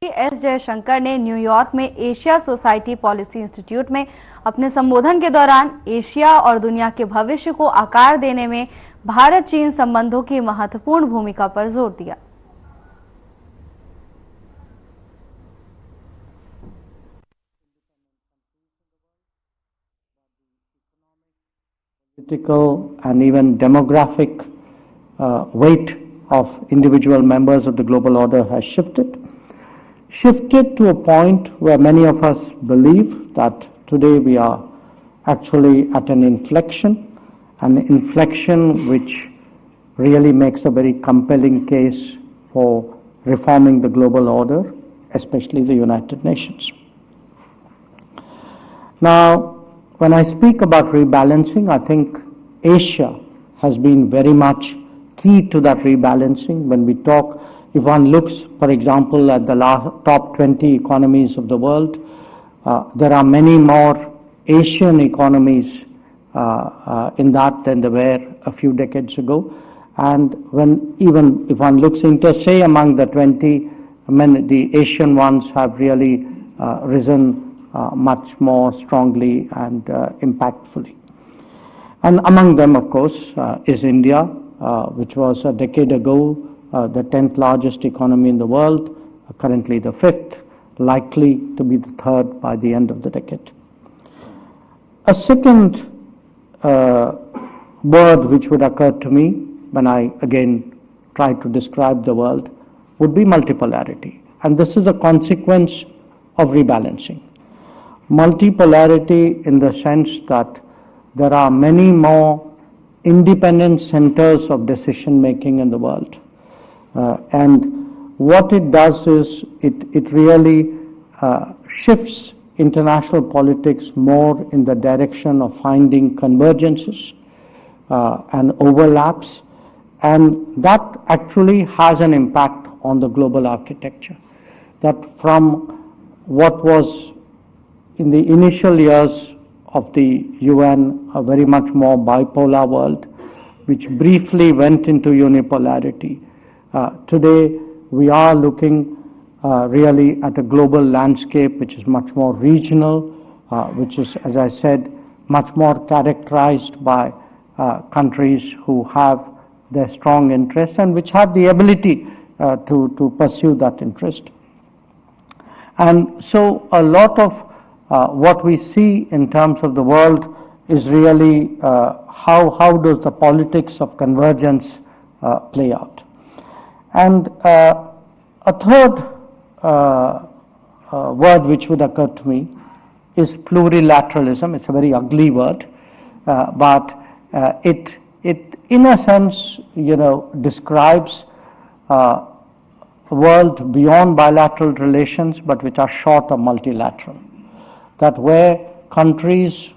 S Jaishankar ने New York में Asia society policy institute में अपने संबोधन के दौरान एशिया और दुनिया के भविष्य को आकार देने में भारत चीन संबंधों की महत्वपूर्ण भूमिका पर जोर दिया। Political and even demographic weight of individual members of the global order has shifted to a point where many of us believe that today we are actually at an inflection which really makes a very compelling case for reforming the global order, especially the United Nations. Now, when I speak about rebalancing, I think Asia has been very much key to that rebalancing. When we talk, if one looks, for example, at the top 20 economies of the world, there are many more Asian economies in that than there were a few decades ago. And even if one looks into, say, among the 20, the Asian ones have really risen much more strongly and impactfully. And among them, of course, is India, which was a decade ago the 10th largest economy in the world, currently the 5th, likely to be the 3rd by the end of the decade. A second word which would occur to me when I again try to describe the world would be multipolarity. And this is a consequence of rebalancing. Multipolarity in the sense that there are many more independent centers of decision making in the world. And what it does is it really shifts international politics more in the direction of finding convergences and overlaps, and that actually has an impact on the global architecture. That from what was in the initial years of the UN a very much more bipolar world, which briefly went into unipolarity, today we are looking really at a global landscape which is much more regional, which is, as I said, much more characterized by countries who have their strong interests and which have the ability to pursue that interest. And so a lot of what we see in terms of the world is really how does the politics of convergence play out. And a third word which would occur to me is plurilateralism. It's a very ugly word, but it in a sense, describes a world beyond bilateral relations, but which are short of multilateral. That where countries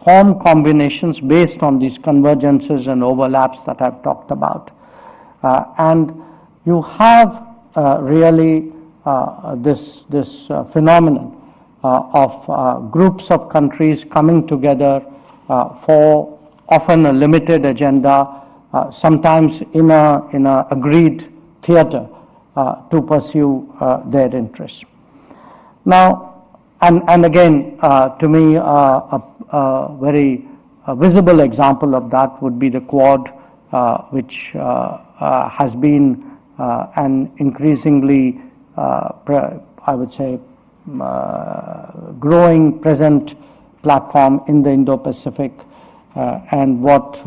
form combinations based on these convergences and overlaps that I've talked about. And you have really this phenomenon of groups of countries coming together for often a limited agenda, sometimes in a agreed theater to pursue their interests. Now, and again, to me, a very visible example of that would be the Quad, which has been an increasingly, I would say, growing present platform in the Indo-Pacific, and what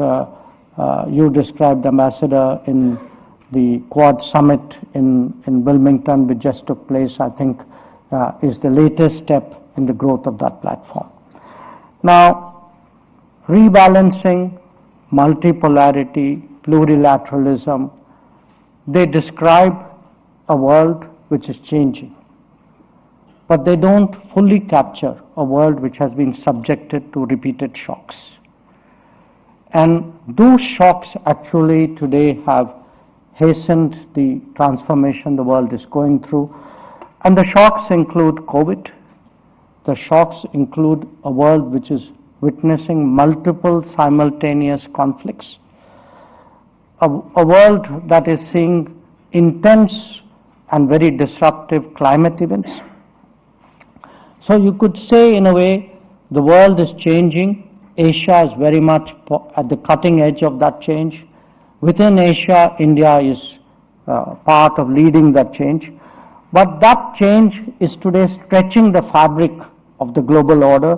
you described, Ambassador, in the Quad summit in Wilmington, which just took place, I think, is the latest step in the growth of that platform. Now, rebalancing, multipolarity, plurilateralism, they describe a world which is changing, but they don't fully capture a world which has been subjected to repeated shocks. And those shocks actually today have hastened the transformation the world is going through. And the shocks include COVID. The shocks include a world which is witnessing multiple simultaneous conflicts. A world that is seeing intense and very disruptive climate events. So you could say, in a way, the world is changing. Asia is very much at the cutting edge of that change. Within Asia, India is part of leading that change. But that change is today stretching the fabric of the global order,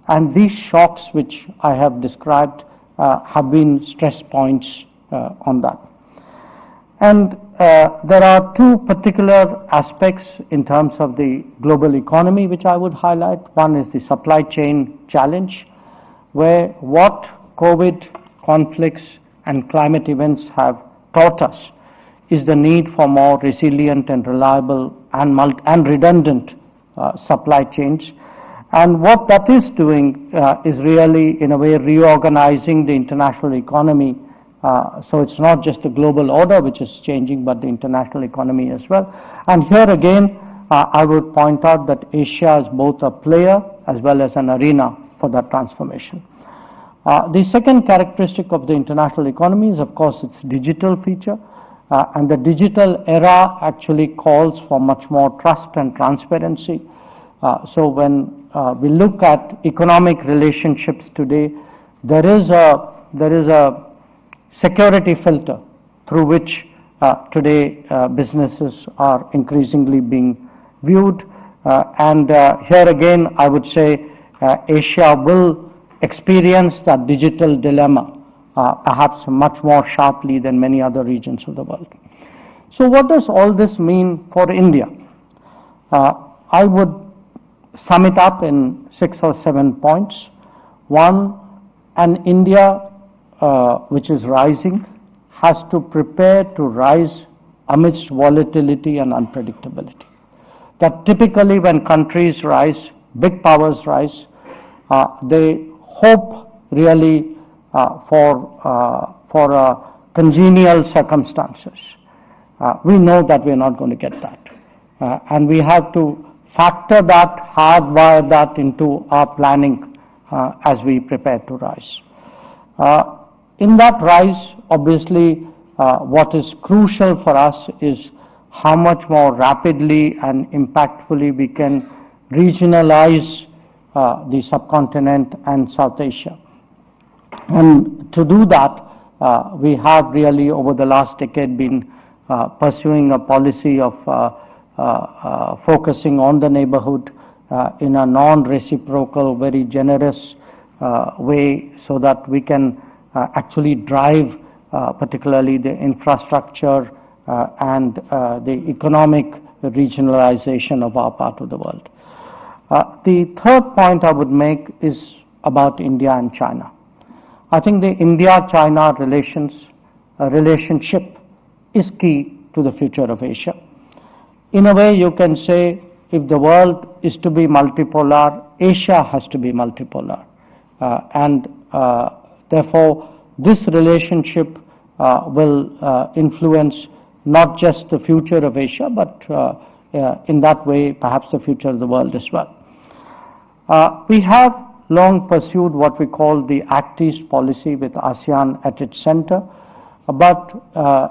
and these shocks which I have described have been stress points on that. And there are two particular aspects in terms of the global economy which I would highlight. One is the supply chain challenge, where what COVID, conflicts and climate events have taught us is the need for more resilient and reliable and redundant supply chains. And what that is doing is really, in a way, reorganizing the international economy. So it's not just the global order which is changing, but the international economy as well. And here again, I would point out that Asia is both a player as well as an arena for that transformation. The second characteristic of the international economy is, of course, its digital feature. And the digital era actually calls for much more trust and transparency. So when we look at economic relationships today, there is a security filter through which today businesses are increasingly being viewed. And here again, I would say Asia will experience that digital dilemma perhaps much more sharply than many other regions of the world. So what does all this mean for India? I would sum it up in 6 or 7 points. One, an India which is rising has to prepare to rise amidst volatility and unpredictability. That typically when countries rise, big powers rise, they hope really for congenial circumstances. We know that we are not going to get that. And we have to factor that, hardwire that into our planning as we prepare to rise. In that rise, obviously, what is crucial for us is how much more rapidly and impactfully we can regionalize the subcontinent and South Asia. And to do that, we have really over the last decade been pursuing a policy of focusing on the neighborhood in a non-reciprocal, very generous way, so that we can actually drive particularly the infrastructure and the economic regionalization of our part of the world. The third point I would make is about India and China. I think the India-China relationship is key to the future of Asia. In a way, you can say if the world is to be multipolar, Asia has to be multipolar. And therefore, this relationship will influence not just the future of Asia, but in that way, perhaps the future of the world as well. We have long pursued what we call the Act East policy with ASEAN at its center. But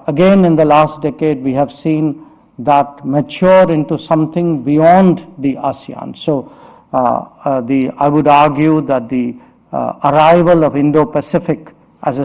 again, in the last decade, we have seen that mature into something beyond the ASEAN. So I would argue that the arrival of Indo-Pacific as a